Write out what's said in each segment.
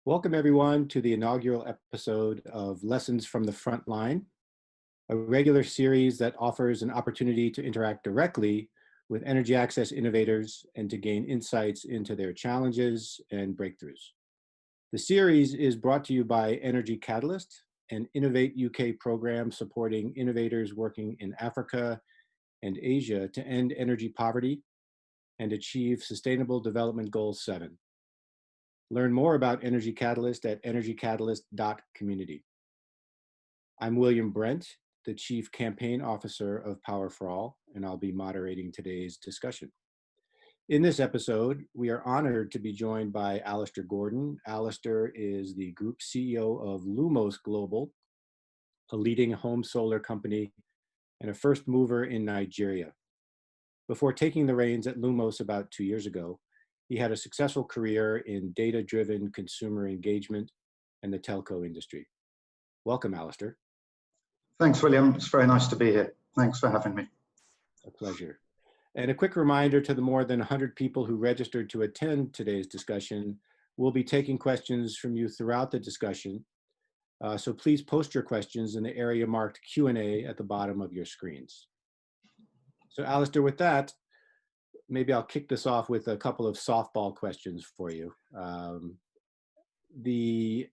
Welcome everyone to the inaugural episode of Lessons from the Frontline, a regular series that offers an opportunity to interact directly with energy access innovators and to gain insights into their challenges and breakthroughs. The series is brought to you by Energy Catalyst, an Innovate UK program supporting innovators working in Africa and Asia to end energy poverty and achieve Sustainable Development Goal 7. Learn more about Energy Catalyst at energycatalyst.community. I'm William Brent, the Chief Campaign Officer of Power for All, and I'll be moderating today's discussion. In this episode, we are honored to be joined by Alistair Gordon. Alistair is the Group CEO of Lumos Global, a leading home solar company and a first mover in Nigeria. Before taking the reins at Lumos about 2 years ago, he had a successful career in data-driven consumer engagement and the telco industry. Welcome, Alistair. Thanks, William. It's very nice to be here. Thanks for having me. A pleasure. And a quick reminder to the more than 100 people who registered to attend today's discussion, we'll be taking questions from you throughout the discussion. So please post your questions in the area marked Q&A at the bottom of your screens. So Alistair, with that, maybe I'll kick this off with a couple of softball questions for you. The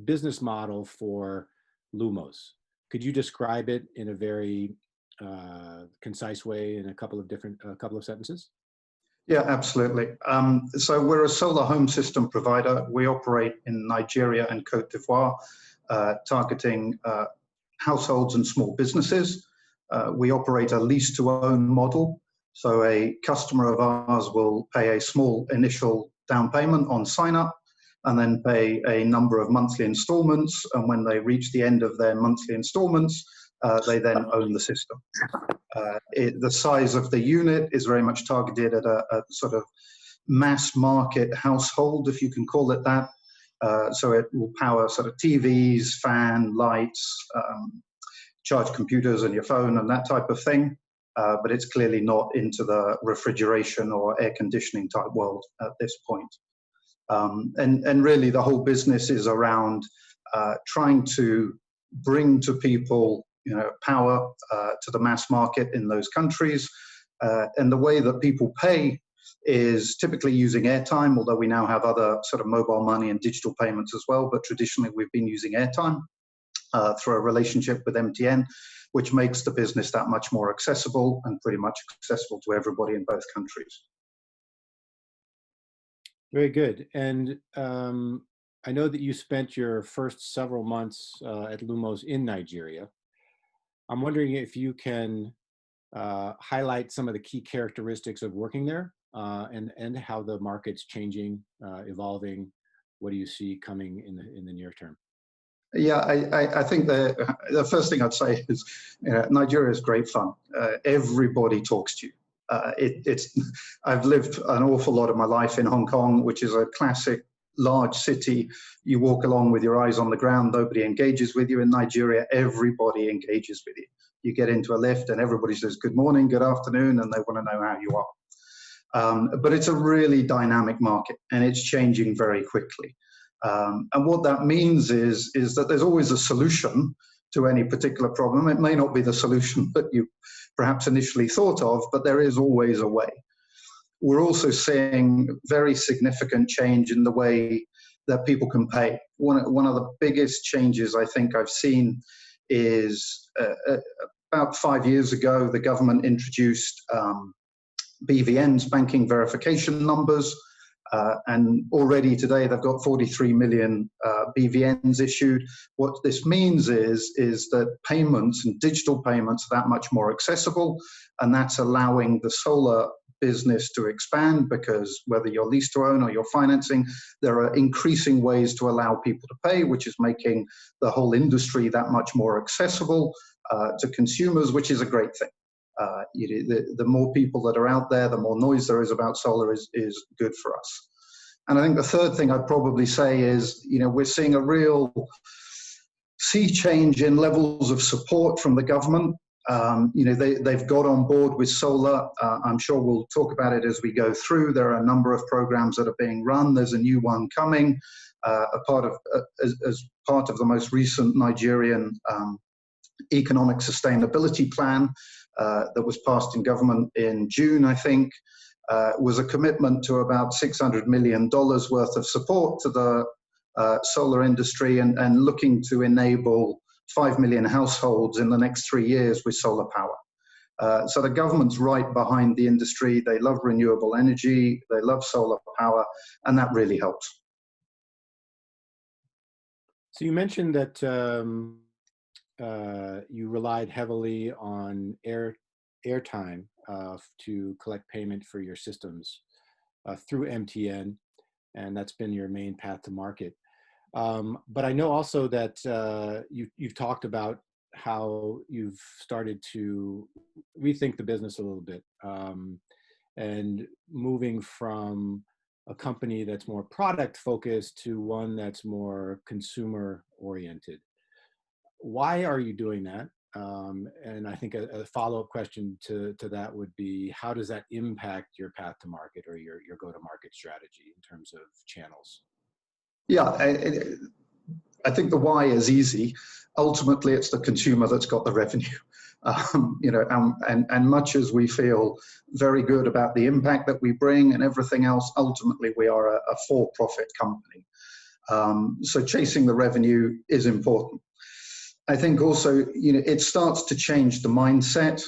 business model for Lumos, could you describe it in a very concise way in a couple of sentences? Yeah, absolutely. So we're a solar home system provider. We operate in Nigeria and Cote d'Ivoire, targeting households and small businesses. We operate a lease-to-own model. So a customer of ours will pay a small initial down payment on sign-up and then pay a number of monthly installments. And when they reach the end of their monthly installments, they then own the system. The size of the unit is very much targeted at a sort of mass market household, if you can call it that. So it will power sort of TVs, fan, lights, charge computers and your phone and that type of thing. But it's clearly not into the refrigeration or air conditioning type world at this point. And really the whole business is around trying to bring to people, power to the mass market in those countries. And the way that people pay is typically using airtime, although we now have other sort of mobile money and digital payments as well. But traditionally we've been using airtime through a relationship with MTN, which makes the business that much more accessible and pretty much accessible to everybody in both countries. Very good. And I know that you spent your first several months at Lumos in Nigeria. I'm wondering if you can highlight some of the key characteristics of working there and how the market's changing, evolving. What do you see coming in the near term? Yeah, I think the first thing I'd say is Nigeria is great fun. Everybody talks to you. I've lived an awful lot of my life in Hong Kong, which is a classic large city. You walk along with your eyes on the ground. Nobody engages with you. In Nigeria, everybody engages with you. You get into a lift and everybody says good morning, good afternoon, and they want to know how you are. But it's a really dynamic market and it's changing very quickly. And what that means is that there's always a solution to any particular problem. It may not be the solution that you perhaps initially thought of, but there is always a way. We're also seeing very significant change in the way that people can pay. One of the biggest changes I think I've seen is about 5 years ago, the government introduced BVNs, banking verification numbers. And already today they've got 43 million BVNs issued. What this means is that payments and digital payments are that much more accessible, and that's allowing the solar business to expand, because whether you're lease to own or you're financing, there are increasing ways to allow people to pay, which is making the whole industry that much more accessible to consumers, which is a great thing. The more people that are out there, the more noise there is about solar is good for us. And I think the third thing I'd probably say is, we're seeing a real sea change in levels of support from the government. They've got on board with solar. I'm sure we'll talk about it as we go through. There are a number of programs that are being run. There's a new one coming, as part of the most recent Nigerian economic sustainability plan that was passed in government in June, I think, was a commitment to about $600 million worth of support to the solar industry and looking to enable 5 million households in the next 3 years with solar power. So the government's right behind the industry. They love renewable energy. They love solar power, and that really helps. So you mentioned that you relied heavily on airtime to collect payment for your systems through MTN, and that's been your main path to market. But I know also that you've talked about how you've started to rethink the business a little bit, and moving from a company that's more product focused to one that's more consumer oriented. Why are you doing that? And I think a follow-up question to that would be, how does that impact your path to market or your go-to-market strategy in terms of channels? Yeah, I think the why is easy. Ultimately, it's the consumer that's got the revenue. And much as we feel very good about the impact that we bring and everything else, ultimately we are a for-profit company. So chasing the revenue is important. I think also, it starts to change the mindset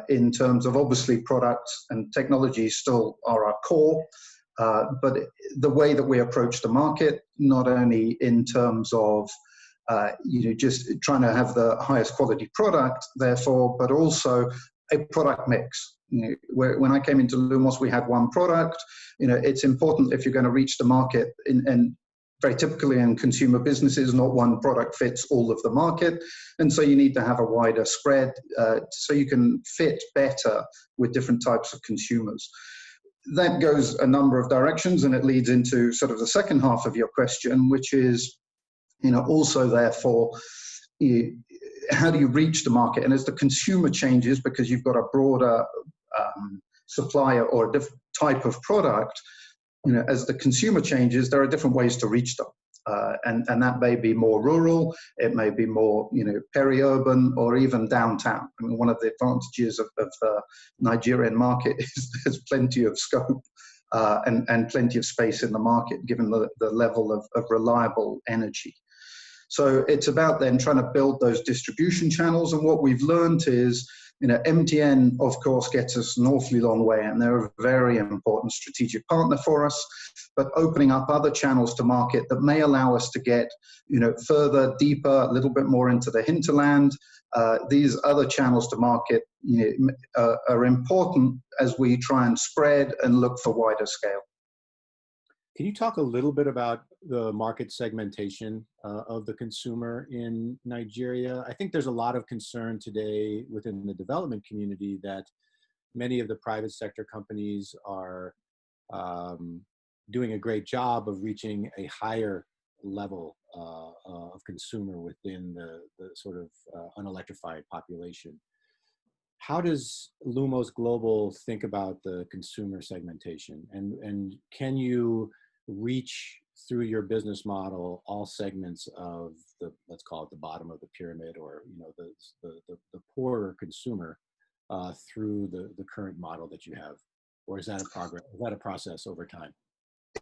in terms of, obviously, products and technology still are our core, but the way that we approach the market, not only in terms of just trying to have the highest quality product, therefore, but also a product mix. When I came into Lumos, we had one product. It's important if you're going to reach the market, and very typically in consumer businesses, not one product fits all of the market. And so you need to have a wider spread so you can fit better with different types of consumers. That goes a number of directions, and it leads into sort of the second half of your question, which is, also therefore, how do you reach the market? And as the consumer changes, because you've got a broader supplier or a different type of product, as the consumer changes, there are different ways to reach them. And that may be more rural, it may be more, peri-urban, or even downtown. I mean, one of the advantages of the Nigerian market is there's plenty of scope and plenty of space in the market, given the level of reliable energy. So it's about then trying to build those distribution channels. And what we've learned is, MTN, of course, gets us an awfully long way, and they're a very important strategic partner for us. But opening up other channels to market that may allow us to get, further, deeper, a little bit more into the hinterland. These other channels to market are important as we try and spread and look for wider scale. Can you talk a little bit about the market segmentation of the consumer in Nigeria? I think there's a lot of concern today within the development community that many of the private sector companies are doing a great job of reaching a higher level of consumer within the sort of unelectrified population. How does Lumos Global think about the consumer segmentation? And can you reach through your business model all segments of the, let's call it the bottom of the pyramid, or the poorer consumer through the current model that you have? Or is that a process over time?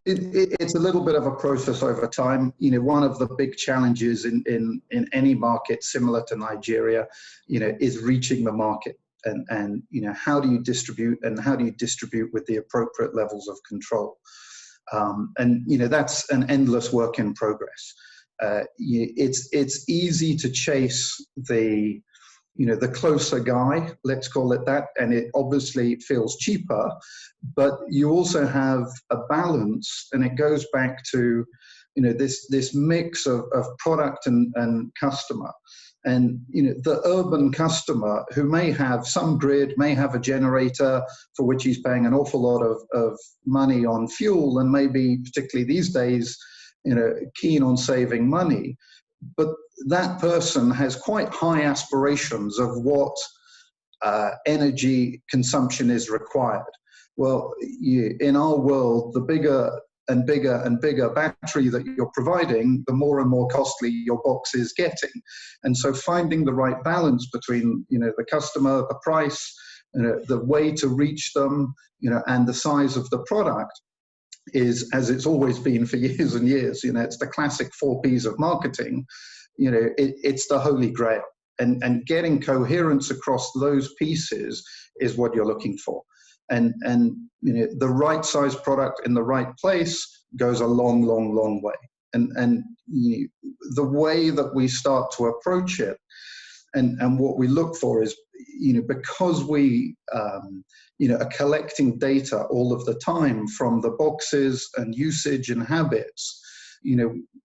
It's a little bit of a process over time. One of the big challenges in any market similar to Nigeria, is reaching the market. And how do you distribute, and how do you distribute with the appropriate levels of control? And that's an endless work in progress. It's easy to chase the closer guy, let's call it that, and it obviously feels cheaper, but you also have a balance, and it goes back to this mix of product and customer. And the urban customer who may have some grid, may have a generator for which he's paying an awful lot of money on fuel, and maybe particularly these days, keen on saving money. But that person has quite high aspirations of what energy consumption is required. Well, in our world, the bigger and bigger and bigger battery that you're providing, the more and more costly your box is getting. And so finding the right balance between, the customer, the price, the way to reach them, and the size of the product is, as it's always been for years and years, it's the classic 4 Ps of marketing. It's the holy grail. And getting coherence across those pieces is what you're looking for. And the right size product in the right place goes a long, long, long way. And the way that we start to approach it, and what we look for is, because we are collecting data all of the time from the boxes and usage and habits,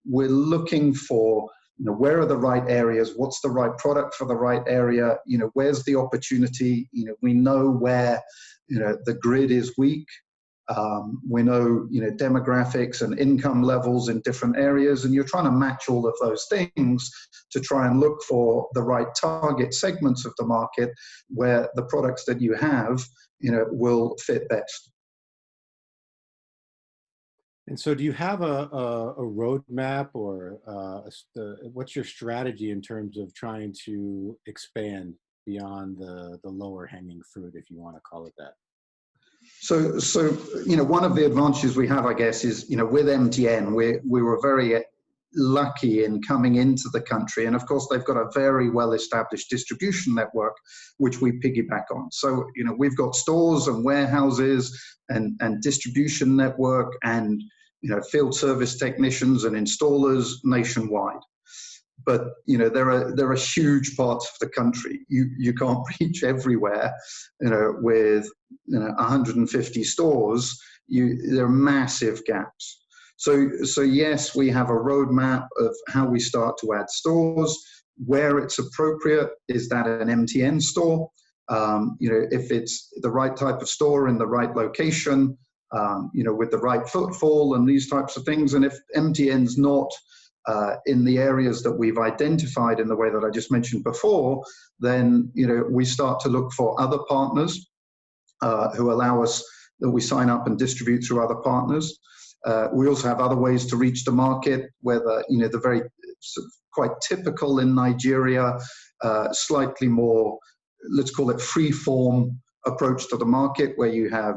we're looking for, where are the right areas? What's the right product for the right area? Where's the opportunity? We know where the grid is weak. We know, demographics and income levels in different areas, and you're trying to match all of those things to try and look for the right target segments of the market where the products that you have, will fit best. And so do you have a roadmap, or what's your strategy in terms of trying to expand beyond the lower hanging fruit, if you want to call it that? So one of the advantages we have, I guess, is, with MTN, we were very lucky in coming into the country. And of course, they've got a very well-established distribution network, which we piggyback on. So, we've got stores and warehouses and distribution network and, field service technicians and installers nationwide. But, there are huge parts of the country. You can't reach everywhere, with 150 stores. There are massive gaps. So yes, we have a roadmap of how we start to add stores. Where it's appropriate, is that an MTN store? If it's the right type of store in the right location, with the right footfall and these types of things. And if MTN's not in the areas that we've identified in the way that I just mentioned before, then we start to look for other partners who allow us, that we sign up and distribute through other partners. We also have other ways to reach the market, whether the very quite typical in Nigeria, slightly more, let's call it free form approach to the market, where you have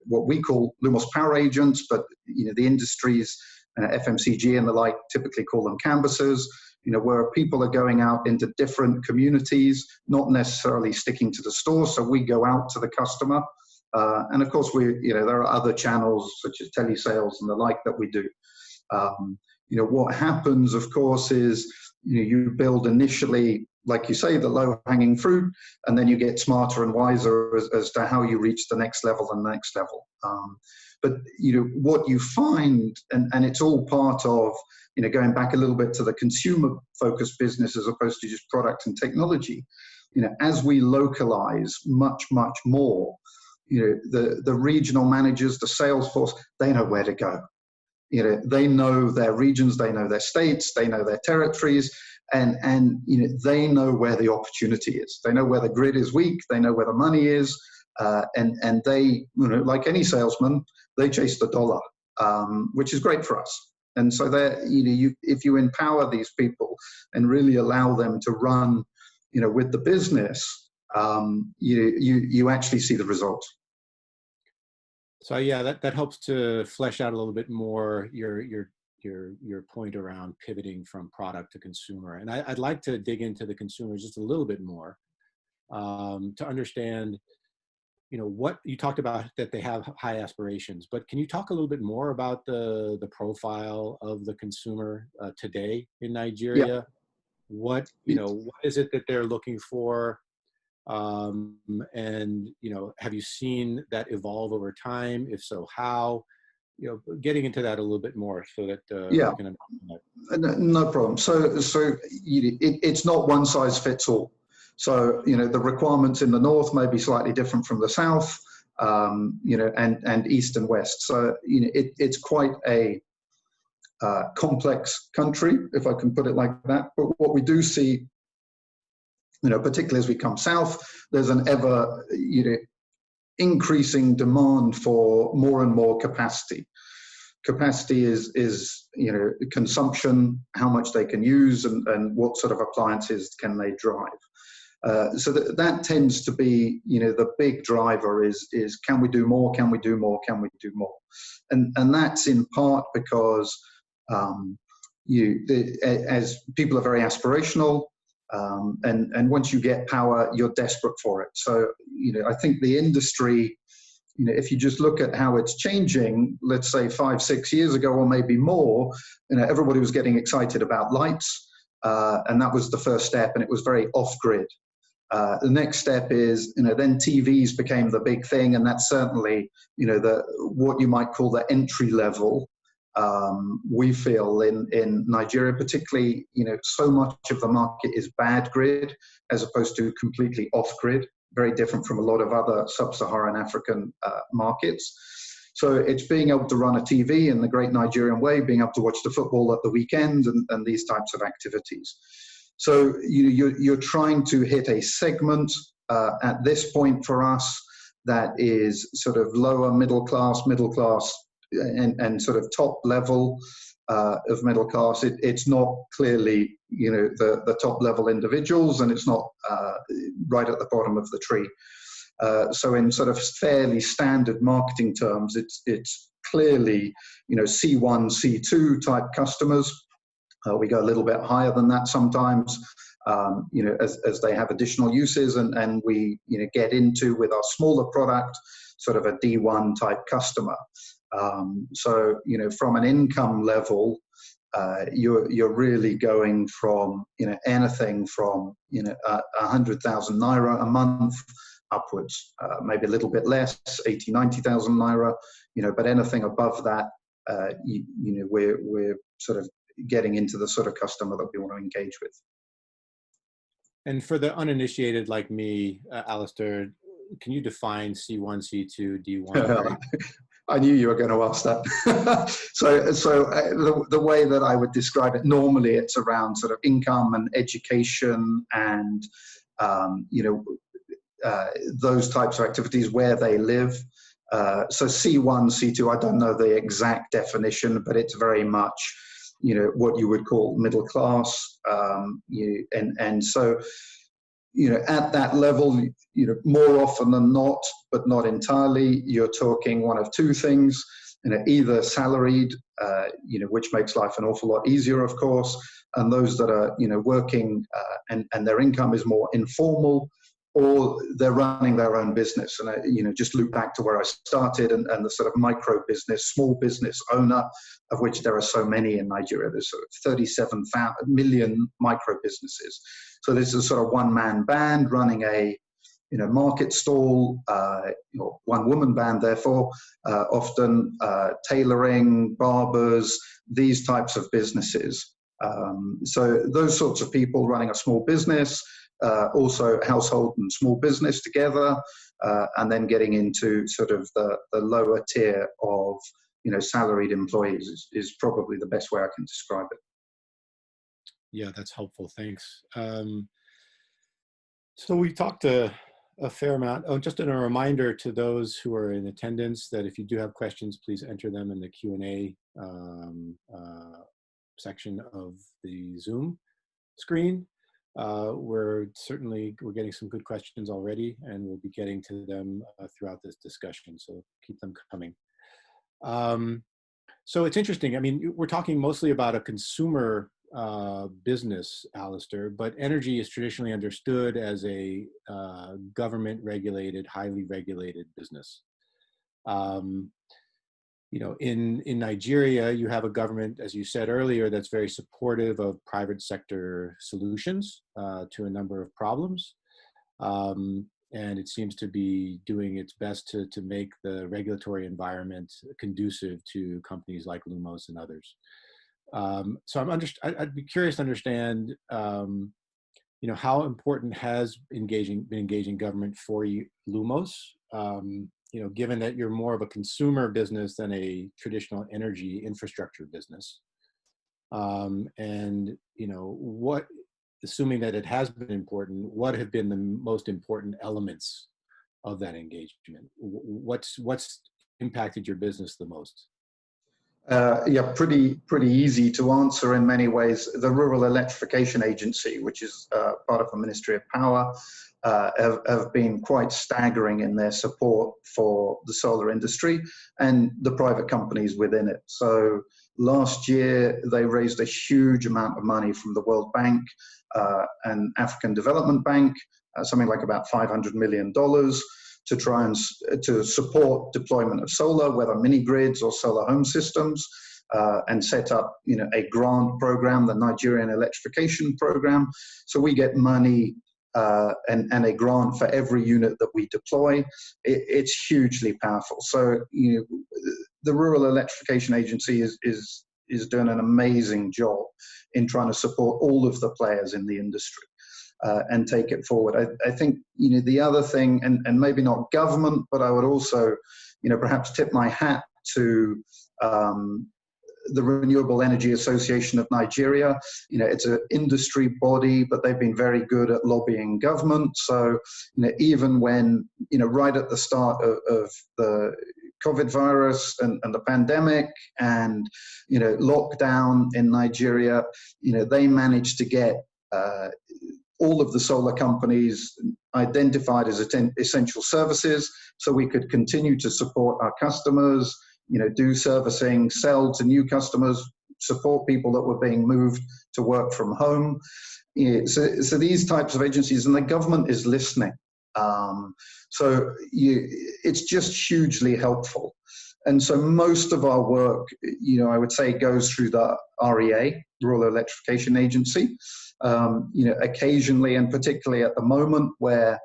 what we call Lumos power agents, but the industries, FMCG and the like, typically call them canvassers, where people are going out into different communities, not necessarily sticking to the store. So we go out to the customer. And of course, there are other channels such as telesales and the like that we do. What happens, of course, is you build initially, like you say, the low-hanging fruit, and then you get smarter and wiser as to how you reach the next level and the next level. But what you find, and it's all part of going back a little bit to the consumer-focused business as opposed to just product and technology. As we localize much more, the regional managers, the sales force, they know where to go. They know their regions, they know their states, they know their territories, and they know where the opportunity is. They know where the grid is weak, they know where the money is, and they, like any salesman, they chase the dollar, which is great for us. And so if you empower these people and really allow them to run, with the business, you actually see the results. So yeah, that helps to flesh out a little bit more your point around pivoting from product to consumer. And I'd like to dig into the consumer just a little bit more, to understand, what you talked about, that they have high aspirations, but can you talk a little bit more about the profile of the consumer today in Nigeria? Yeah. What is it that they're looking for? And have you seen that evolve over time? If so, how? Getting into that a little bit more, so that yeah, we can understand that. No problem. So it's not one size fits all. So the requirements in the north may be slightly different from the south, and east and west. So it's quite a complex country, if I can put it like that. But what we do see particularly as we come south, there's an ever, increasing demand for more and more capacity. Capacity is consumption, how much they can use, and what sort of appliances can they drive. So that tends to be, the big driver is can we do more? Can we do more? Can we do more? And that's in part because as people are very aspirational, and once you get power, you're desperate for it. So I think the industry, if you just look at how it's changing, let's say 5-6 years ago or maybe more, everybody was getting excited about lights, and that was the first step, and it was very off-grid. The next step is, then TVs became the big thing, and that's certainly, what you might call the entry level. We feel in Nigeria, particularly, so much of the market is bad grid as opposed to completely off-grid, very different from a lot of other sub-Saharan African markets. So it's being able to run a TV in the great Nigerian way, being able to watch the football at the weekend, and these types of activities. So you're trying to hit a segment at this point for us that is sort of lower middle class, and sort of top level of middle class. It's not clearly, the top level individuals, and it's not right at the bottom of the tree. So in sort of fairly standard marketing terms, it's clearly, C1, C2 type customers. We go a little bit higher than that sometimes, as they have additional uses, and we, get into with our smaller product, sort of a D1 type customer. So, from an income level, you're really going from, anything from, 100,000 naira a month upwards, maybe a little bit less, 80, 90,000 naira, but anything above that, we're sort of getting into the sort of customer that we want to engage with. And for the uninitiated like me, Alistair, can you define C1, C2, D1? I knew you were going to ask that. So the way that I would describe it, normally it's around sort of income and education and, those types of activities where they live. So C1, C2, I don't know the exact definition, but it's very much, what you would call middle class. And so, at that level, more often than not, but not entirely, you're talking one of two things, either salaried, which makes life an awful lot easier, of course, and those that are, working and their income is more informal, or they're running their own business. And, just loop back to where I started and the sort of micro business, small business owner, of which there are so many in Nigeria. There's sort of 37 million micro businesses. So this is sort of one-man band running a, market stall, one-woman band, therefore, often tailoring, barbers, these types of businesses. So those sorts of people running a small business, also household and small business together, and then getting into sort of the lower tier of, salaried employees is probably the best way I can describe it. Yeah, that's helpful. Thanks. So we talked a fair amount. Oh, just a reminder to those who are in attendance that if you do have questions, please enter them in the Q&A section of the Zoom screen. We're getting some good questions already, and we'll be getting to them throughout this discussion, so keep them coming. So it's interesting. I mean, we're talking mostly about a consumer business, Alistair, but energy is traditionally understood as a government-regulated, highly regulated business. In Nigeria, you have a government, as you said earlier, that's very supportive of private sector solutions to a number of problems. And it seems to be doing its best to make the regulatory environment conducive to companies like Lumos and others. So I'd be curious to understand, how important has been engaging government for you, Lumos? Given that you're more of a consumer business than a traditional energy infrastructure business. And, what assuming that it has been important, what have been the most important elements of that engagement? What's impacted your business the most? Yeah, pretty easy to answer in many ways. The Rural Electrification Agency, which is part of the Ministry of Power, have been quite staggering in their support for the solar industry and the private companies within it. So last year, they raised a huge amount of money from the World Bank and African Development Bank, something like about $500 million, to try and to support deployment of solar, whether mini grids or solar home systems, and set up, a grant program, the Nigerian electrification program. So we get money and a grant for every unit that we deploy. It's hugely powerful. So the Rural Electrification Agency is doing an amazing job in trying to support all of the players in the industry. And take it forward. I think the other thing, and maybe not government, but I would also perhaps tip my hat to the Renewable Energy Association of Nigeria. It's an industry body, but they've been very good at lobbying government. So even when right at the start of the COVID virus and the pandemic and lockdown in Nigeria, they managed to get all of the solar companies identified as essential services, so we could continue to support our customers, do servicing, sell to new customers, support people that were being moved to work from home. So these types of agencies, and the government is listening. It's just hugely helpful. And so most of our work, I would say, goes through the REA, Rural Electrification Agency. Occasionally, and particularly at the moment where,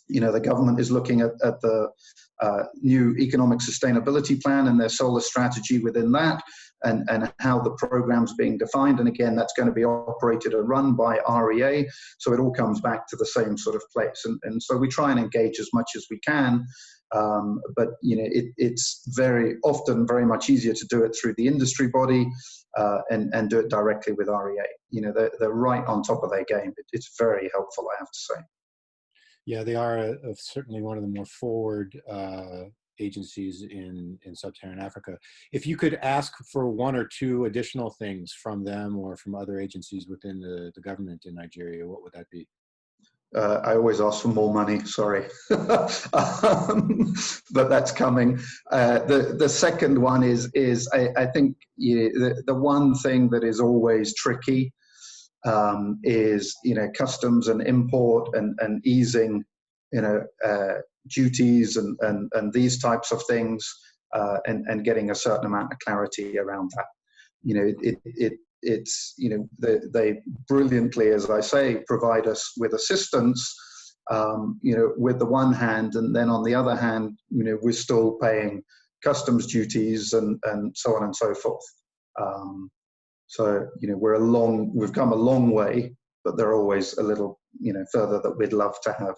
the government is looking at the new economic sustainability plan and their solar strategy within that, and how the program's being defined. And again, that's going to be operated and run by REA. So it all comes back to the same sort of place. And so we try and engage as much as we can. But it's very often very much easier to do it through the industry body and do it directly with REA. They're right on top of their game. It's very helpful, I have to say. Yeah, they are certainly one of the more forward agencies in sub-Saharan Africa. If you could ask for one or two additional things from them or from other agencies within the government in Nigeria, what would that be? I always ask for more money, sorry. But that's coming. The second one is I think the one thing that is always tricky is, customs and import and easing, duties and these types of things, and getting a certain amount of clarity around that. They brilliantly, as I say, provide us with assistance, with the one hand, and then on the other hand, we're still paying customs duties and so on and so forth. So we've come a long way, but they're always a little, further that we'd love to have.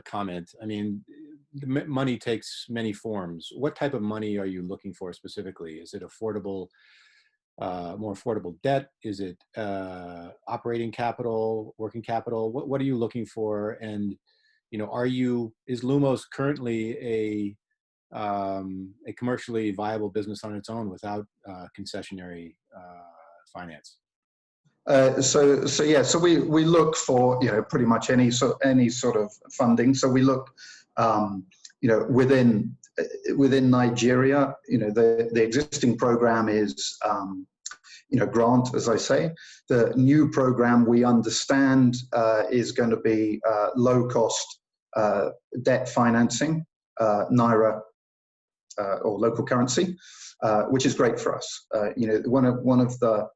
Comment. I mean, money takes many forms. What type of money are you looking for specifically? Is it affordable, more affordable debt? Is it operating capital, working capital? What are you looking for? And is Lumos currently a commercially viable business on its own without concessionary finance? So we look for pretty much any sort of funding. So we look within Nigeria. The existing program is grant, as I say. The new program, we understand, is going to be low cost debt financing, naira or local currency, which is great for us. One of the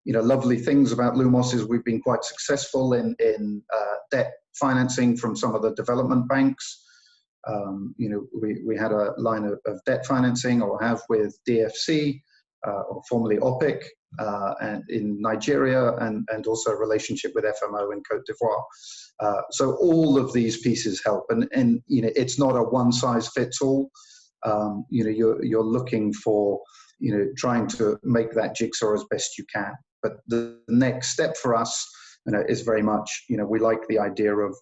lovely things about Lumos is we've been quite successful in debt financing from some of the development banks. We had a line of debt financing, or have, with DFC, or formerly OPIC, and in Nigeria, and also a relationship with FMO in Cote d'Ivoire. So all of these pieces help, and it's not a one size fits all. You're looking for trying to make that jigsaw as best you can. But the next step for us, is very much, we like the idea of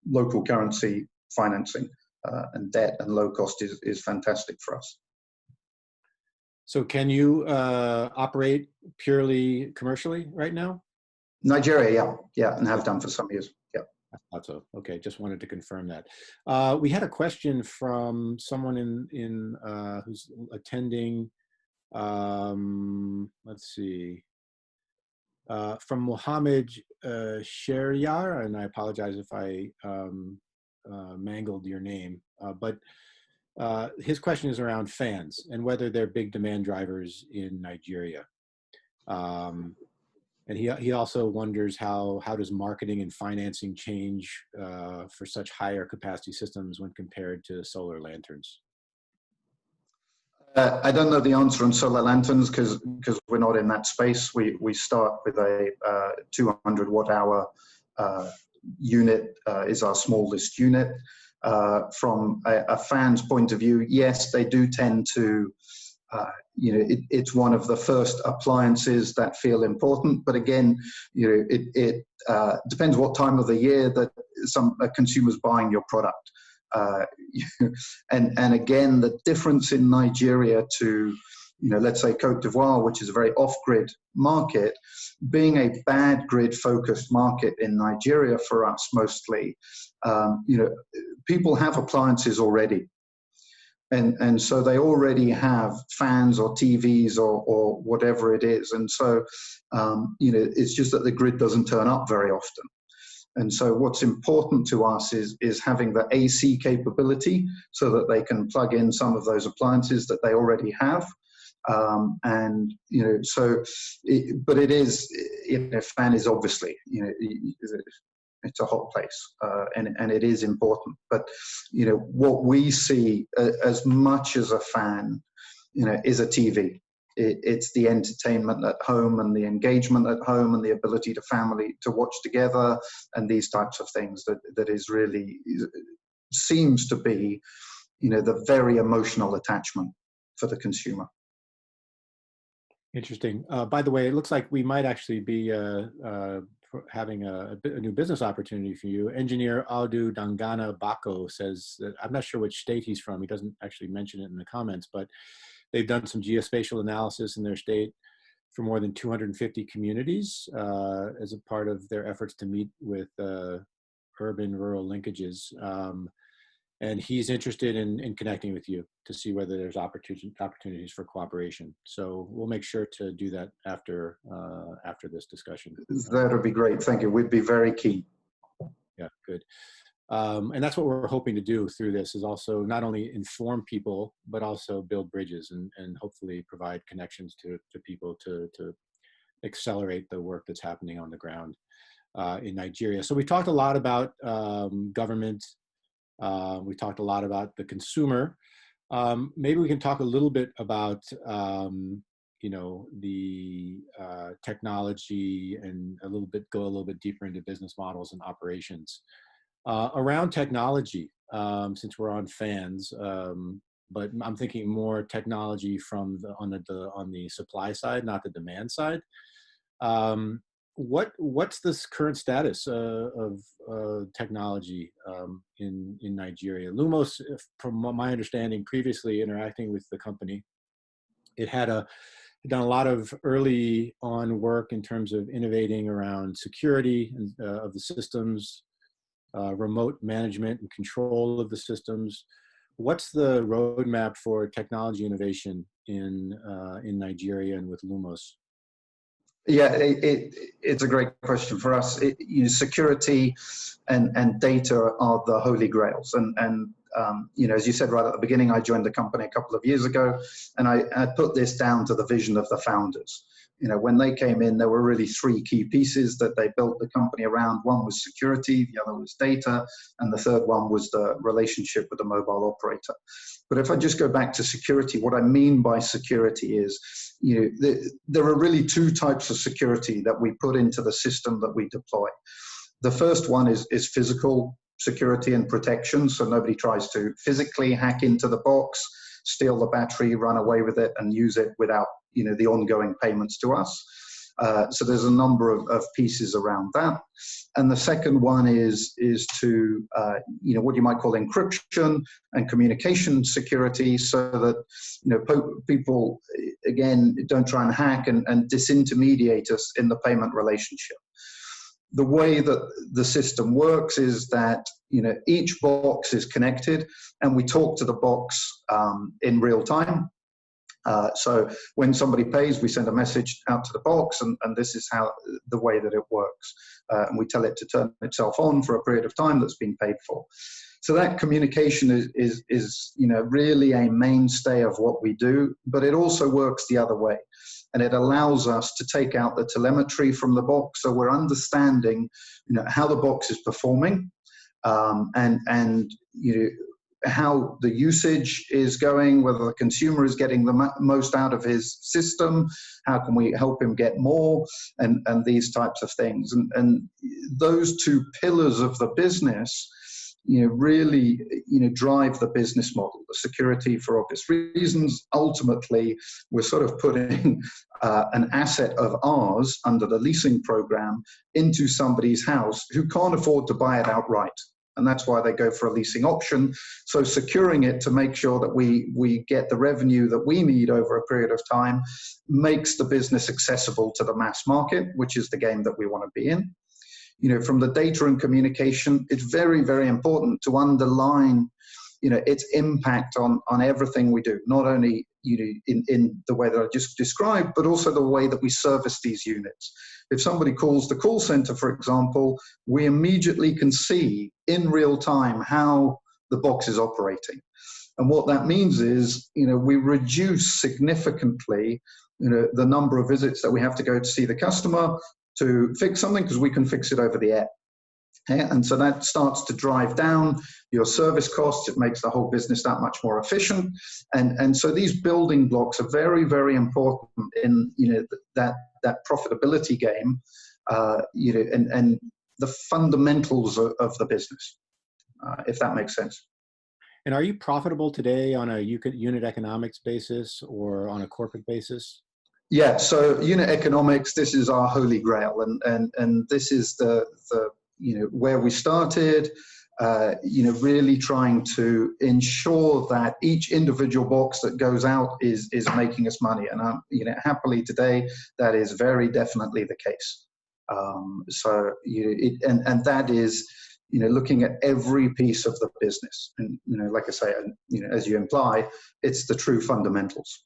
local currency financing, and debt and low cost is fantastic for us. So can you operate purely commercially right now? Nigeria, yeah, and have done for some years. Yeah. I thought so. Okay, just wanted to confirm that. We had a question from someone in who's attending. Let's see. From Mohammed Sheriar, and I apologize if I mangled your name, but his question is around fans and whether they're big demand drivers in Nigeria. And he also wonders how does marketing and financing change for such higher capacity systems when compared to solar lanterns? I don't know the answer on solar lanterns because we're not in that space. We start with a 200 watt hour unit is our smallest unit. From a fan's point of view, yes, they do tend to, it's one of the first appliances that feel important. But again, it depends what time of the year that a consumer's buying your product. And again, the difference in Nigeria to, let's say Cote d'Ivoire, which is a very off-grid market, being a bad grid-focused market in Nigeria for us mostly, people have appliances already. And so they already have fans or TVs or whatever it is. And so, it's just that the grid doesn't turn up very often. And so what's important to us is having the AC capability so that they can plug in some of those appliances that they already have. But it is, fan is obviously, it's a hot place, and it is important. But, what we see as much as a fan, is a TV. It's the entertainment at home and the engagement at home and the ability to family to watch together and these types of things that is really seems to be, the very emotional attachment for the consumer. Interesting. By the way, it looks like we might actually be having a new business opportunity for you. Engineer Audu Dangana Bako says that, I'm not sure which state he's from. He doesn't actually mention it in the comments, but they've done some geospatial analysis in their state for more than 250 communities as a part of their efforts to meet with urban-rural linkages. And he's interested in connecting with you to see whether there's opportunities for cooperation. So we'll make sure to do that after this discussion. That would be great. Thank you. We'd be very keen. Yeah, good. And that's what we're hoping to do through this, is also not only inform people, but also build bridges and hopefully provide connections to people to accelerate the work that's happening on the ground in Nigeria. So we talked a lot about government. We talked a lot about the consumer. Maybe we can talk a little bit about the technology and go a little bit deeper into business models and operations. Around technology, since we're on fans, but I'm thinking more technology on the supply side, not the demand side. What's this current status of technology in Nigeria? Lumos, from my understanding, previously interacting with the company, it had done a lot of early on work in terms of innovating around security of the systems, remote management and control of the systems. What's the roadmap for technology innovation in Nigeria and with Lumos? Yeah, it's a great question for us. Security and data are the holy grails. And as you said right at the beginning, I joined the company a couple of years ago, and I put this down to the vision of the founders. When they came in, there were really three key pieces that they built the company around. One was security, the other was data, and the third one was the relationship with the mobile operator. But if I just go back to security, what I mean by security is, there are really two types of security that we put into the system that we deploy. The first one is physical security and protection, so nobody tries to physically hack into the box, steal the battery, run away with it, and use it without, the ongoing payments to us. So there's a number of pieces around that. And the second one is to, what you might call encryption and communication security, so that, people, again, don't try and hack and disintermediate us in the payment relationship. The way that the system works is that, each box is connected, and we talk to the box in real time. So when somebody pays, we send a message out to the box, and this is how the way that it works. And we tell it to turn itself on for a period of time that's been paid for. So that communication is really a mainstay of what we do, but it also works the other way. And it allows us to take out the telemetry from the box, so we're understanding, how the box is performing, and how the usage is going, whether the consumer is getting the most out of his system, how can we help him get more, and these types of things. And those two pillars of the business, really, drive the business model. The security, for obvious reasons. Ultimately, we're sort of putting an asset of ours under the leasing program into somebody's house who can't afford to buy it outright. And that's why they go for a leasing option. So securing it to make sure that we get the revenue that we need over a period of time makes the business accessible to the mass market, which is the game that we want to be in. From the data and communication, it's very, very important to underline, its impact on everything we do, not only, in the way that I just described, but also the way that we service these units. If somebody calls the call center, for example, we immediately can see in real time how the box is operating. And what that means is, we reduce significantly, the number of visits that we have to go to see the customer to fix something, because we can fix it over the air. Yeah, and so that starts to drive down your service costs. It makes the whole business that much more efficient. And so these building blocks are very, very important in, that profitability game, and the fundamentals of the business, if that makes sense. And are you profitable today on a unit economics basis or on a corporate basis? Yeah, so unit economics, this is our holy grail, and this is the where we started, really trying to ensure that each individual box that goes out is making us money. And happily today, that is very definitely the case. So that is, looking at every piece of the business, and like I say, as you imply, it's the true fundamentals.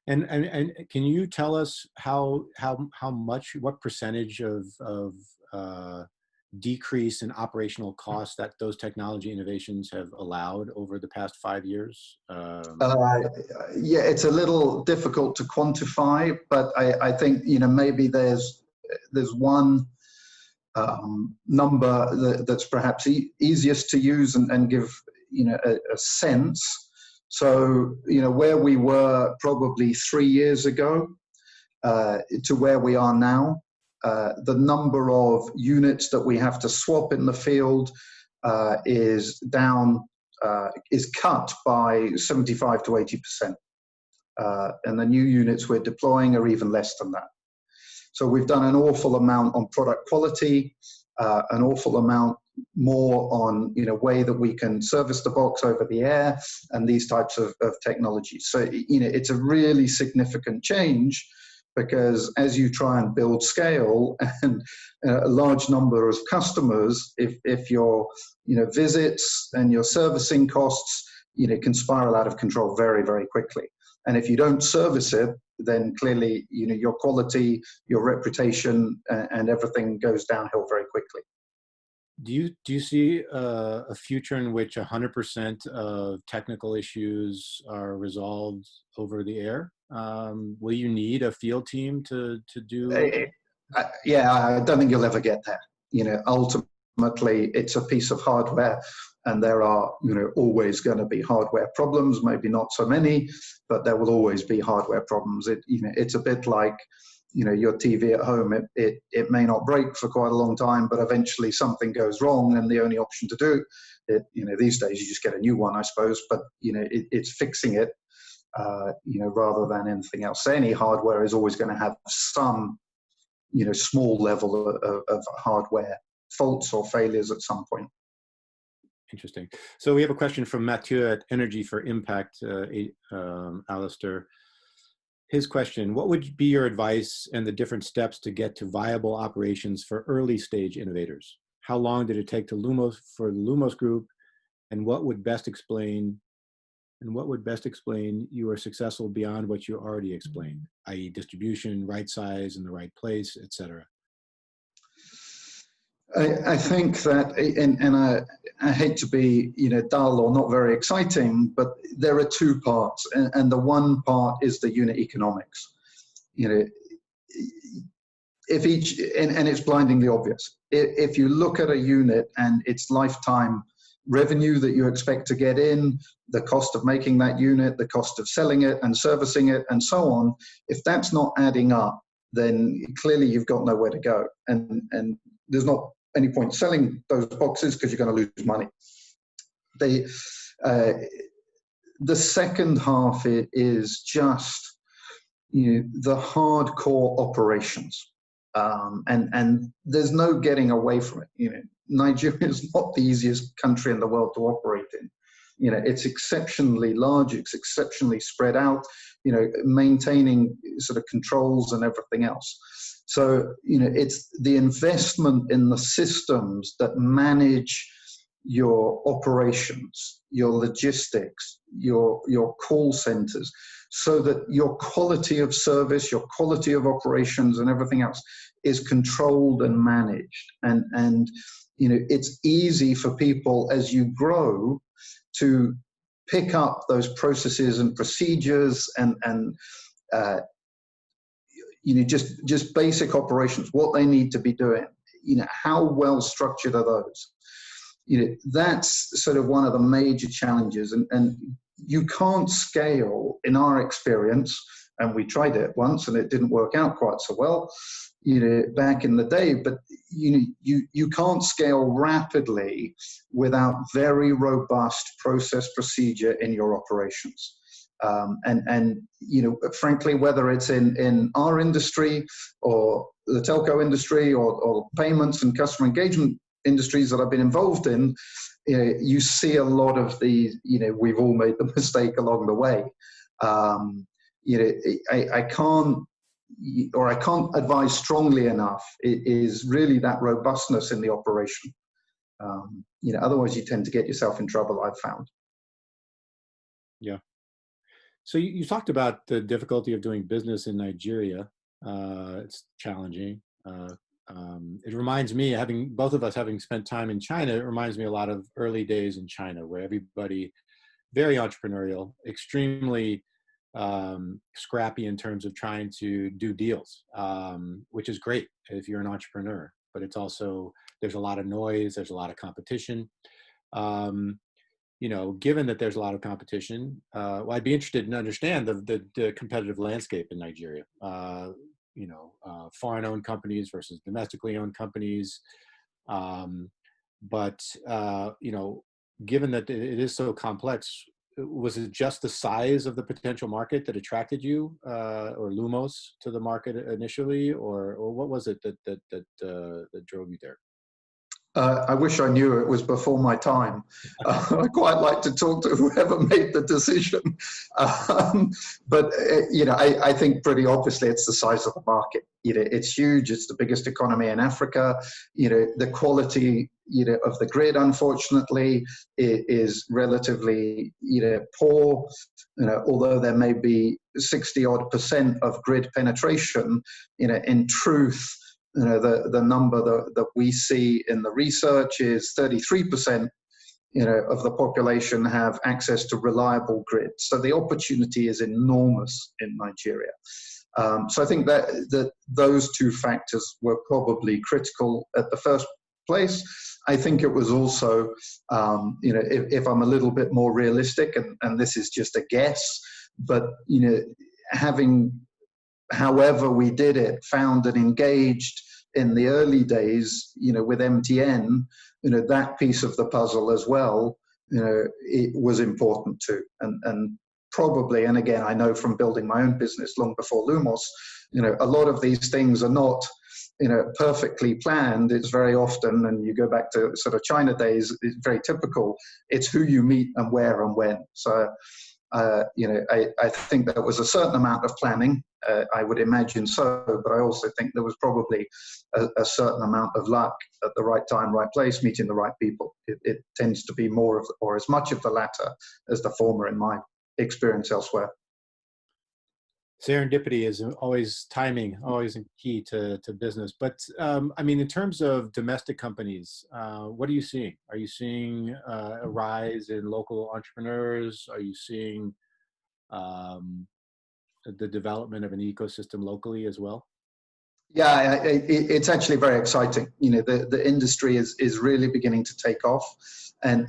And can you tell us how much, what percentage of decrease in operational costs that those technology innovations have allowed over the past 5 years? Yeah, it's a little difficult to quantify, but I think maybe there's one number that's perhaps easiest to use and give a sense. So where we were probably 3 years ago to where we are now, the number of units that we have to swap in the field is cut by 75 to 80%. And the new units we're deploying are even less than that. So we've done an awful amount on product quality, an awful amount more on way that we can service the box over the air and these types of technologies. So it's a really significant change, because as you try and build scale and a large number of customers, if your visits and your servicing costs can spiral out of control very, very quickly. And if you don't service it, then clearly your quality, your reputation, and everything goes downhill very quickly. Do you see a future in which 100% of technical issues are resolved over the air? Will you need a field team to do? Yeah, I don't think you'll ever get there. Ultimately, it's a piece of hardware, and there are always going to be hardware problems. Maybe not so many, but there will always be hardware problems. It's a bit like your TV at home. It may not break for quite a long time, but eventually something goes wrong, and the only option to do it, these days you just get a new one, I suppose. But it's fixing it rather than anything else. Any hardware is always going to have some, small level of hardware faults or failures at some point. Interesting. So we have a question from Mathieu at Energy for Impact, Alistair. His question: what would be your advice and the different steps to get to viable operations for early stage innovators? How long did it take to for the Lumos Group, and what would best explain you are successful beyond what you already explained, i.e. distribution, right size, in the right place, etc.? I think that, and I hate to be, dull or not very exciting, but there are two parts, and the one part is the unit economics. If each, and it's blindingly obvious. If you look at a unit and its lifetime revenue that you expect to get in, the cost of making that unit, the cost of selling it and servicing it, and so on, if that's not adding up, then clearly you've got nowhere to go, and there's not any point selling those boxes because you're going to lose money. The second half is just the hardcore operations, and there's no getting away from it. Nigeria is not the easiest country in the world to operate in. It's exceptionally large, it's exceptionally spread out, maintaining sort of controls and everything else. So, it's the investment in the systems that manage your operations, your logistics, your call centers, so that your quality of service, your quality of operations and everything else is controlled and managed. And it's easy for people as you grow to pick up those processes and procedures and just basic operations, what they need to be doing, how well structured are those? That's sort of one of the major challenges, and you can't scale, in our experience, and we tried it once and it didn't work out quite so well, back in the day, but you can't scale rapidly without very robust process procedure in your operations. Frankly, whether it's in our industry or the telco industry or payments and customer engagement industries that I've been involved in, you see a lot of these, we've all made the mistake along the way. I can't advise strongly enough. It is really that robustness in the operation. Otherwise you tend to get yourself in trouble, I've found. Yeah. So you talked about the difficulty of doing business in Nigeria. It's challenging. It reminds me, both of us having spent time in China, it reminds me a lot of early days in China, where everybody, very entrepreneurial, extremely scrappy in terms of trying to do deals, which is great if you're an entrepreneur, but it's also, there's a lot of noise, there's a lot of competition. Given that there's a lot of competition, I'd be interested in understand the competitive landscape in Nigeria. Foreign-owned companies versus domestically owned companies. But given that it is so complex, was it just the size of the potential market that attracted you, or Lumos, to the market initially, or what was it that drove you there? I wish I knew. It was before my time. I quite like to talk to whoever made the decision. But I think pretty obviously it's the size of the market. It's huge. It's the biggest economy in Africa. The quality, of the grid, unfortunately, is relatively, poor. Although there may be 60-odd% of grid penetration, in truth, the number that we see in the research is 33%, of the population have access to reliable grid. So the opportunity is enormous in Nigeria. So I think that those two factors were probably critical at the first place. I think it was also, if I'm a little bit more realistic, and this is just a guess, but, having, however we did it, found and engaged in the early days, with MTN, that piece of the puzzle as well, it was important too. And probably, and again, I know from building my own business long before Lumos, a lot of these things are not, perfectly planned. It's very often, and you go back to sort of China days, it's very typical. It's who you meet and where and when. So, I think there was a certain amount of planning. I would imagine so, but I also think there was probably a certain amount of luck at the right time, right place, meeting the right people. It tends to be more of, or as much of the latter as the former in my experience elsewhere. Serendipity is always timing, always a key to business. But I mean, in terms of domestic companies, what are you seeing? Are you seeing a rise in local entrepreneurs? Are you seeing the development of an ecosystem locally as well? Yeah, it's actually very exciting. The industry is really beginning to take off, and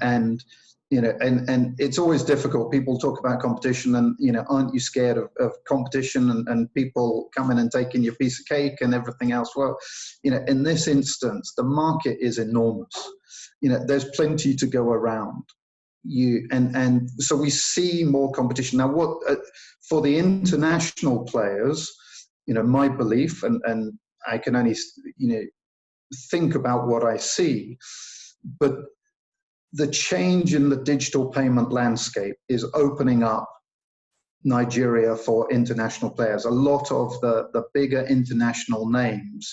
it's always difficult. People talk about competition, and aren't you scared of competition and people coming and taking your piece of cake and everything else? Well, in this instance, the market is enormous. There's plenty to go around. And so we see more competition now. What for the international players? My belief, and I can only, think about what I see, but the change in the digital payment landscape is opening up Nigeria for international players. A lot of the bigger international names,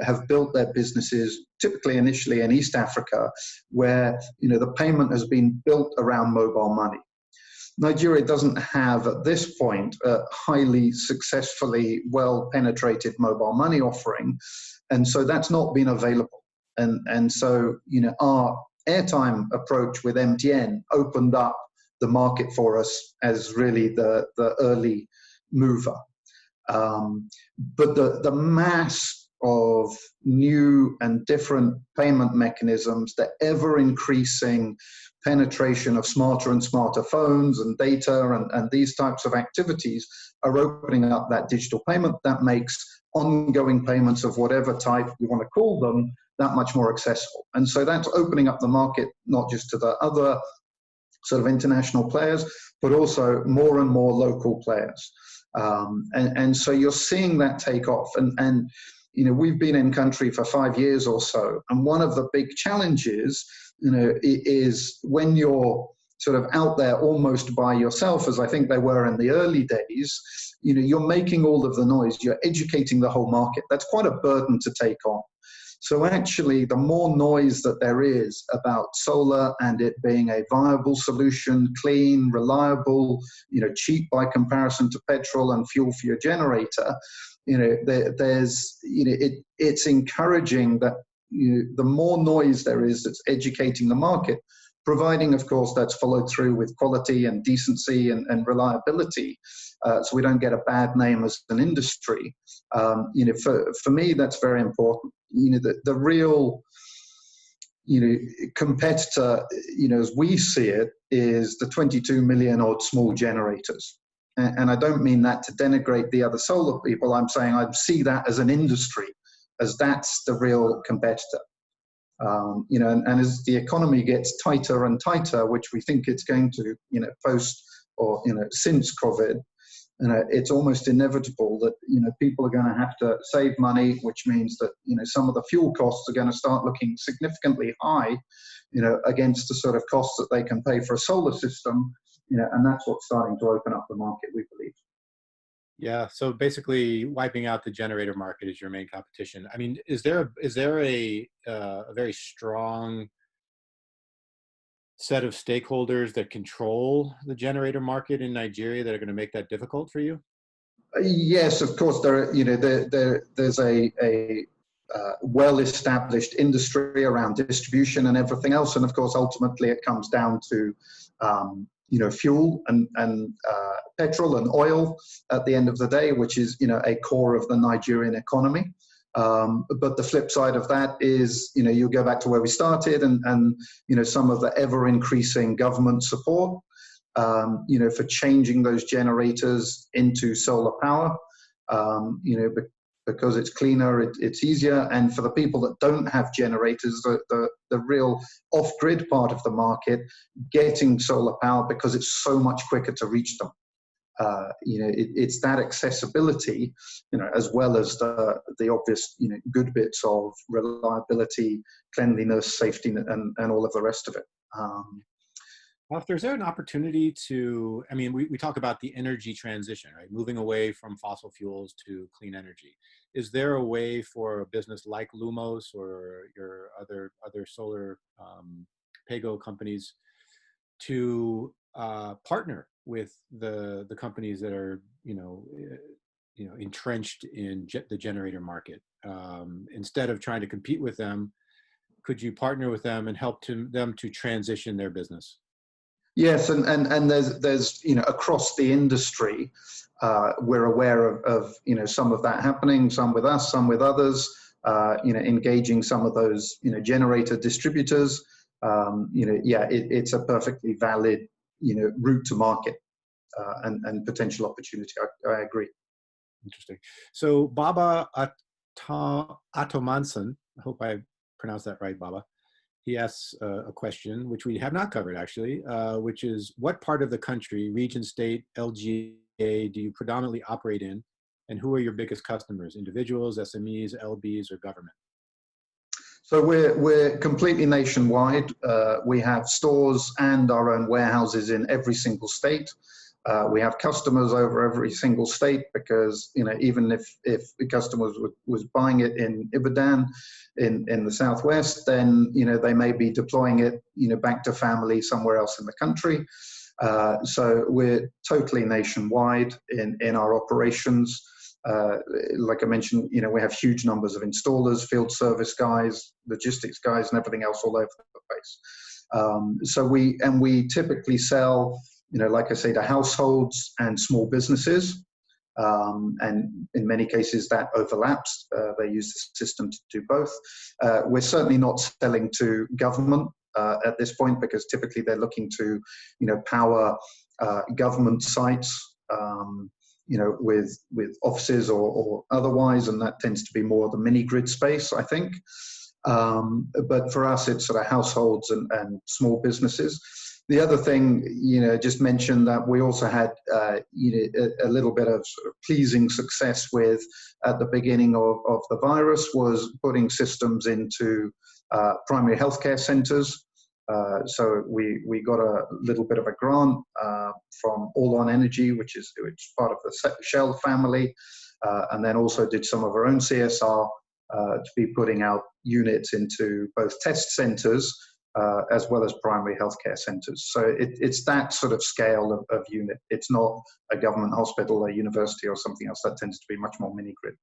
have built their businesses, typically initially in East Africa, where, the payment has been built around mobile money. Nigeria doesn't have, at this point, a highly successfully well-penetrated mobile money offering, and so that's not been available. And so, our airtime approach with MTN opened up the market for us as really the early mover. But the mass of new and different payment mechanisms, the ever-increasing penetration of smarter and smarter phones and data and these types of activities are opening up that digital payment that makes ongoing payments of whatever type you want to call them that much more accessible. And so that's opening up the market, not just to the other sort of international players, but also more and more local players. And so you're seeing that take off. And we've been in country for 5 years or so. And one of the big challenges, is when you're sort of out there almost by yourself, as I think they were in the early days, you're making all of the noise, you're educating the whole market. That's quite a burden to take on. So actually, the more noise that there is about solar and it being a viable solution, clean, reliable, cheap by comparison to petrol and fuel for your generator, it's encouraging that the more noise there is that's educating the market, providing, of course, that's followed through with quality and decency and reliability, so we don't get a bad name as an industry. For me, that's very important. The real, competitor, as we see it, is the 22 million odd small generators. And I don't mean that to denigrate the other solar people. I'm saying I see that as an industry, as that's the real competitor. And as the economy gets tighter and tighter, which we think it's going to, post or, since COVID, it's almost inevitable that, people are going to have to save money, which means that, some of the fuel costs are going to start looking significantly high, against the sort of costs that they can pay for a solar system, and that's what's starting to open up the market, we believe. Yeah, so basically wiping out the generator market is your main competition. I mean, is there a very strong set of stakeholders that control the generator market in Nigeria that are going to make that difficult for you? Yes, of course. There's a well-established industry around distribution and everything else, and of course, ultimately, it comes down to fuel and petrol and oil at the end of the day, which is, a core of the Nigerian economy. But the flip side of that is, you go back to where we started and some of the ever increasing government support, for changing those generators into solar power, because it's cleaner, it's easier. And for the people that don't have generators, the the real off-grid part of the market getting solar power because it's so much quicker to reach them. It's that accessibility, as well as the obvious, good bits of reliability, cleanliness, safety, and all of the rest of it. Alistair, is there an opportunity to, I mean, we talk about the energy transition, right? Moving away from fossil fuels to clean energy. Is there a way for a business like Lumos or your other solar PAYGo companies to partner with the companies that are, entrenched in the generator market? Instead of trying to compete with them, could you partner with them and help them to transition their business? Yes, and there's across the industry, we're aware of some of that happening, some with us, some with others, engaging some of those generator distributors. It's a perfectly valid route to market and potential opportunity. I agree. Interesting. So Baba Atomanson, I hope I pronounced that right, Baba. He asks a question, which we have not covered actually, which is, what part of the country, region, state, LGA, do you predominantly operate in? And who are your biggest customers, individuals, SMEs, LBs, or government? So we're completely nationwide. We have stores and our own warehouses in every single state. We have customers over every single state because, even if the customer was buying it in Ibadan in the southwest, then, they may be deploying it, back to family somewhere else in the country. So we're totally nationwide in our operations. Like I mentioned, we have huge numbers of installers, field service guys, logistics guys, and everything else all over the place. So we typically sell, like I say, to households and small businesses. And in many cases that overlaps. They use the system to do both. We're certainly not selling to government at this point, because typically they're looking to, power government sites, with offices or otherwise, and that tends to be more the mini grid space, I think. But for us, it's sort of households and small businesses. The other thing, just mention that we also had, a little bit of sort of pleasing success with at the beginning of the virus, was putting systems into primary healthcare centers. So we got a little bit of a grant from All On Energy, which is part of the Shell family, and then also did some of our own CSR to be putting out units into both test centers as well as primary healthcare centers. So it's that sort of scale of unit. It's not a government hospital, a university, or something else. That tends to be much more mini grid.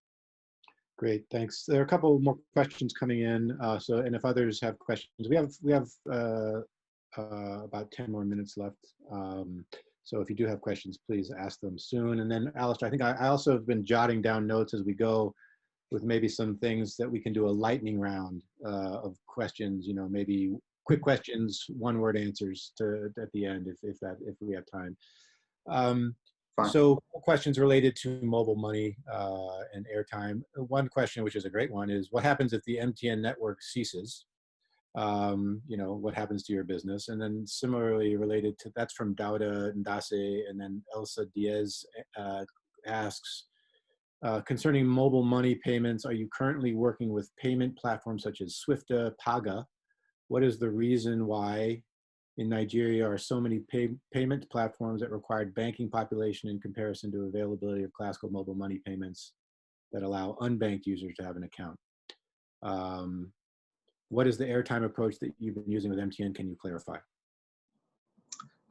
Great, thanks. There are a couple more questions coming in. And if others have questions, we have about 10 more minutes left. So if you do have questions, please ask them soon. And then, Alistair, I think I also have been jotting down notes as we go, with maybe some things that we can do a lightning round of questions. Maybe quick questions, one-word answers at the end, if we have time. So questions related to mobile money and airtime. One question, which is a great one, is what happens if the MTN network ceases? What happens to your business? And then similarly related to, that's from Dauda Ndase, and then Elsa Diaz asks, concerning mobile money payments, are you currently working with payment platforms such as Swifta, Paga? What is the reason why in Nigeria are so many payment platforms that require banking population in comparison to availability of classical mobile money payments that allow unbanked users to have an account? What is the airtime approach that you've been using with MTN? Can you clarify?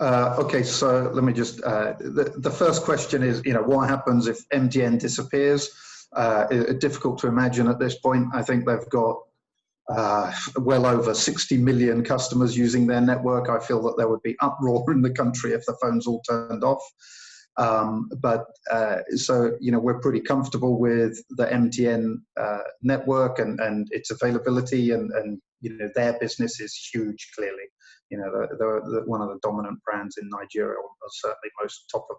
Okay, so let me just, the first question is, what happens if MTN disappears? Difficult to imagine at this point. I think they've got well over 60 million customers using their network. I feel that there would be uproar in the country if the phones all turned off. So, we're pretty comfortable with the MTN network and its availability, and their business is huge, clearly. They're one of the dominant brands in Nigeria, or certainly most top of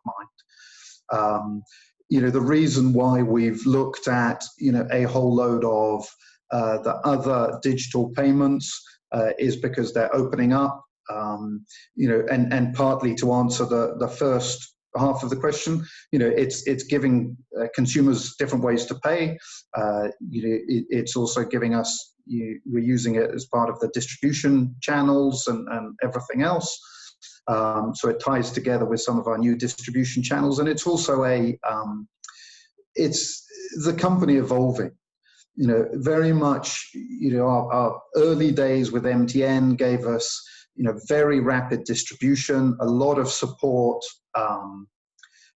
mind. The reason why we've looked at, a whole load of the other digital payments is because they're opening up, and partly to answer the first half of the question, it's giving consumers different ways to pay. It's also giving us, we're using it as part of the distribution channels and everything else. So it ties together with some of our new distribution channels, and it's also it's the company evolving. Very much, our early days with MTN gave us, very rapid distribution, a lot of support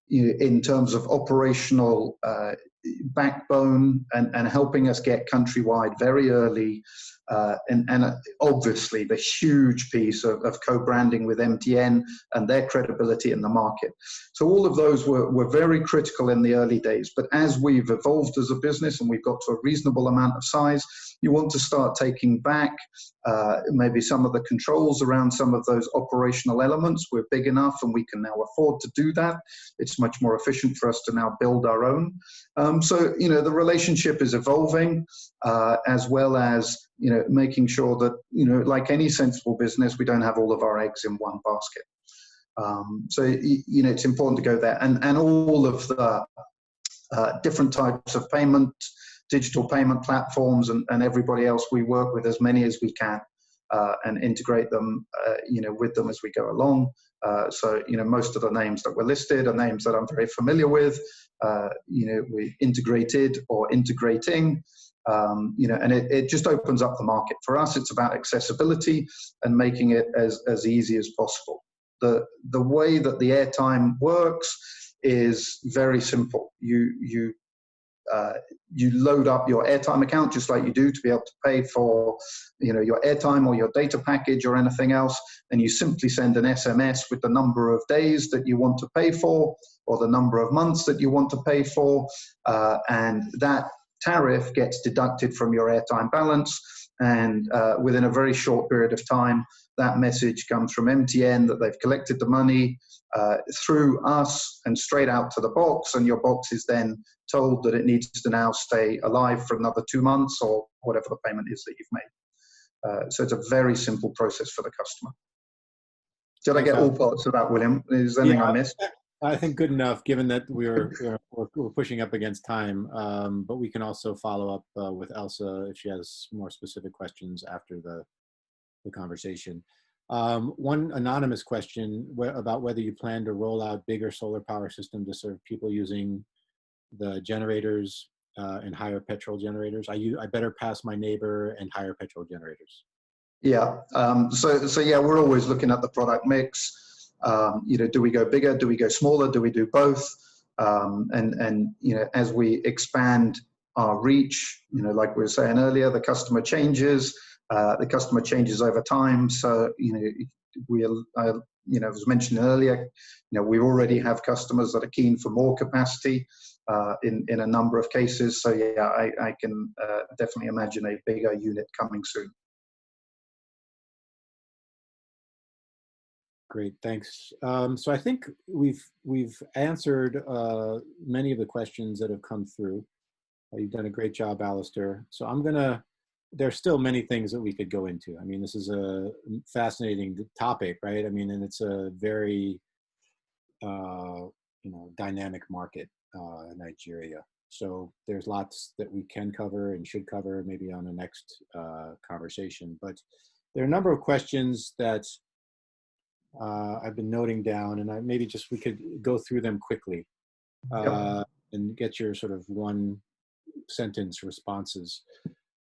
in terms of operational backbone and helping us get countrywide very early. And obviously the huge piece of co-branding with MTN and their credibility in the market. So all of those were very critical in the early days. But as we've evolved as a business and we've got to a reasonable amount of size, you want to start taking back maybe some of the controls around some of those operational elements. We're big enough and we can now afford to do that. It's much more efficient for us to now build our own. So, the relationship is evolving, as well as, making sure that, like any sensible business, we don't have all of our eggs in one basket. So, it's important to go there. And all of the different types of payment, digital payment platforms and everybody else, we work with as many as we can and integrate them, with them as we go along. So, most of the names that were listed are names that I'm very familiar with. We integrated or integrating, and it just opens up the market. For us, it's about accessibility and making it as easy as possible. The way that the airtime works is very simple. You load up your airtime account just like you do to be able to pay for, your airtime or your data package or anything else, and you simply send an SMS with the number of days that you want to pay for or the number of months that you want to pay for, and that tariff gets deducted from your airtime balance, and within a very short period of time, that message comes from MTN that they've collected the money through us and straight out to the box, and your box is then told that it needs to now stay alive for another 2 months or whatever the payment is that you've made. So it's a very simple process for the customer. Did I get all parts of that, William? Is there anything I missed? I think good enough, given that we're pushing up against time, but we can also follow up with Elsa if she has more specific questions after the conversation. One anonymous question about whether you plan to roll out bigger solar power system to serve people using the generators and higher petrol generators. I better pass my neighbor and higher petrol generators. Yeah. So yeah, we're always looking at the product mix. Do we go bigger? Do we go smaller? Do we do both? And as we expand our reach, like we were saying earlier, the customer changes. The customer changes over time. So, as mentioned earlier, we already have customers that are keen for more capacity in a number of cases. So, yeah, I can definitely imagine a bigger unit coming soon. Great, thanks. So I think we've answered many of the questions that have come through. You've done a great job, Alistair. So there's still many things that we could go into. I mean, this is a fascinating topic, right? I mean, and it's a very, dynamic market in Nigeria. So there's lots that we can cover and should cover maybe on the next conversation. But there are a number of questions that I've been noting down, and we could go through them quickly and get your sort of one sentence responses.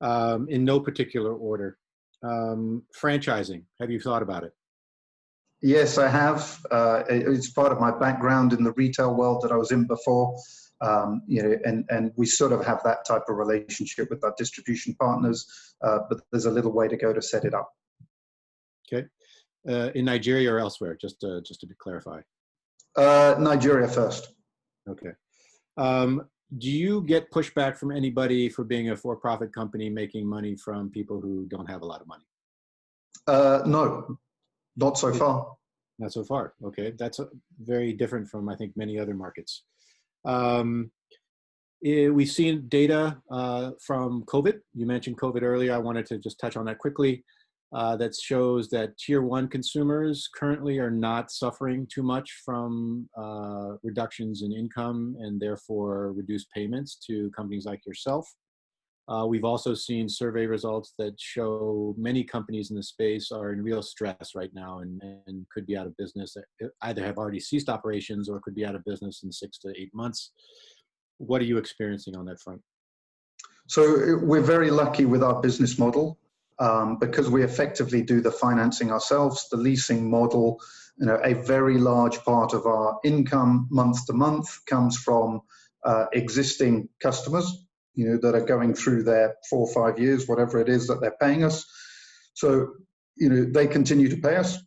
In no particular order. Franchising, have you thought about it? Yes, I have. It's part of my background in the retail world that I was in before. And we sort of have that type of relationship with our distribution partners, but there's a little way to go to set it up. Okay. In Nigeria or elsewhere, just to clarify? Nigeria first. Okay. Do you get pushback from anybody for being a for-profit company making money from people who don't have a lot of money? No, not so far. Not so far. Okay, that's very different from, I think, many other markets. We've seen data from COVID. You mentioned COVID earlier. I wanted to just touch on that quickly. that shows that tier one consumers currently are not suffering too much from reductions in income and therefore reduced payments to companies like yourself. We've also seen survey results that show many companies in the space are in real stress right now and could be out of business, either have already ceased operations or could be out of business in 6 to 8 months. What are you experiencing on that front? So we're very lucky with our business model because we effectively do the financing ourselves, the leasing model. A very large part of our income month to month comes from existing customers, that are going through their 4 or 5 years, whatever it is that they're paying us. So, they continue to pay us,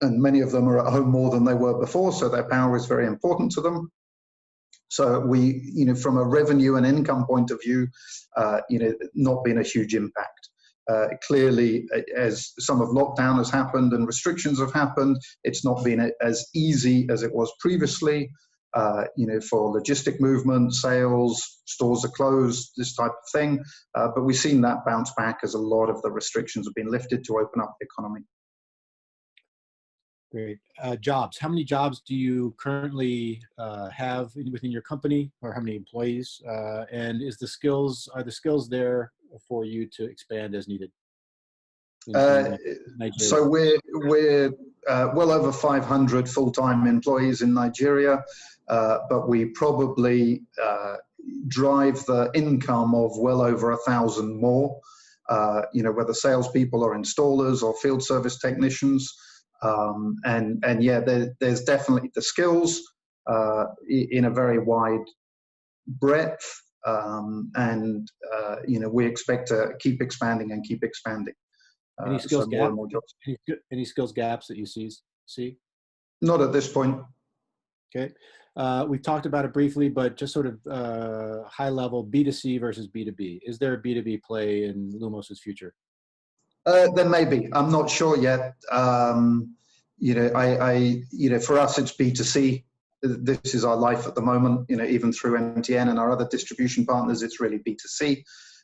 and many of them are at home more than they were before, so their power is very important to them. So we, from a revenue and income point of view, not been a huge impact. Clearly, as some of lockdown has happened and restrictions have happened, it's not been as easy as it was previously. For logistic movement, sales, stores are closed, this type of thing. But we've seen that bounce back as a lot of the restrictions have been lifted to open up the economy. Great. Jobs. How many jobs do you currently have within your company, or how many employees? And are the skills there for you to expand as needed? So we're well over 500 full-time employees in Nigeria, but we probably drive the income of well over 1,000 more, whether salespeople or installers or field service technicians. And yeah, there's definitely the skills in a very wide breadth, and we expect to keep expanding and keep expanding. Any skills gaps? Any skills gaps that you see? Not at this point. Okay. We talked about it briefly, but just sort of high level B2C versus B2B. Is there a B2B play in Lumos's future? There may be. I'm not sure yet. For us, it's B2C. This is our life at the moment. Even through MTN and our other distribution partners, it's really B2C.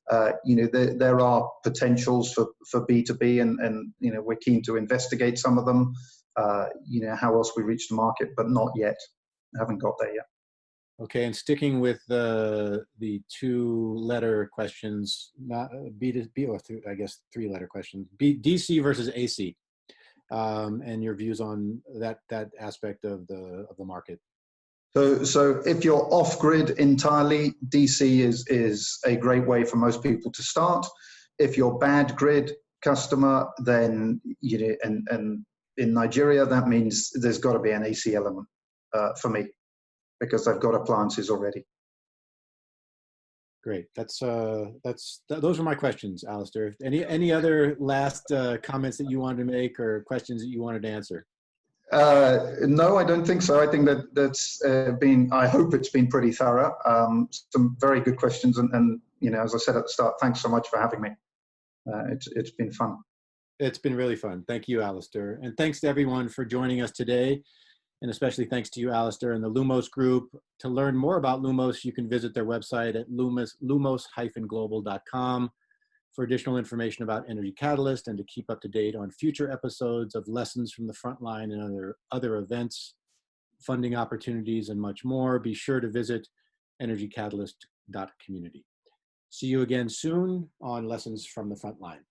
There are potentials for B2B, and we're keen to investigate some of them. How else we reach the market, but not yet. I haven't got there yet. Okay, and sticking with the 2-letter questions, not B2B, or I guess 3-letter questions. DC versus AC, and your views on that aspect of the market. So if you're off grid entirely, DC is a great way for most people to start. If you're bad grid customer, then and in Nigeria that means there's got to be an AC element for me, because they've got appliances already. Great. Those are my questions, Alistair. Any other last comments that you wanted to make, or questions that you wanted to answer? No, I don't think so. I think that's been, I hope it's been pretty thorough. Some very good questions, and as I said at the start, thanks so much for having me. It's been fun. It's been really fun. Thank you, Alistair. And thanks to everyone for joining us today. And especially thanks to you, Alistair, and the Lumos Group. To learn more about Lumos, you can visit their website at lumos-global.com for additional information about Energy Catalyst and to keep up to date on future episodes of Lessons from the Frontline and other events, funding opportunities, and much more. Be sure to visit energycatalyst.community. See you again soon on Lessons from the Frontline.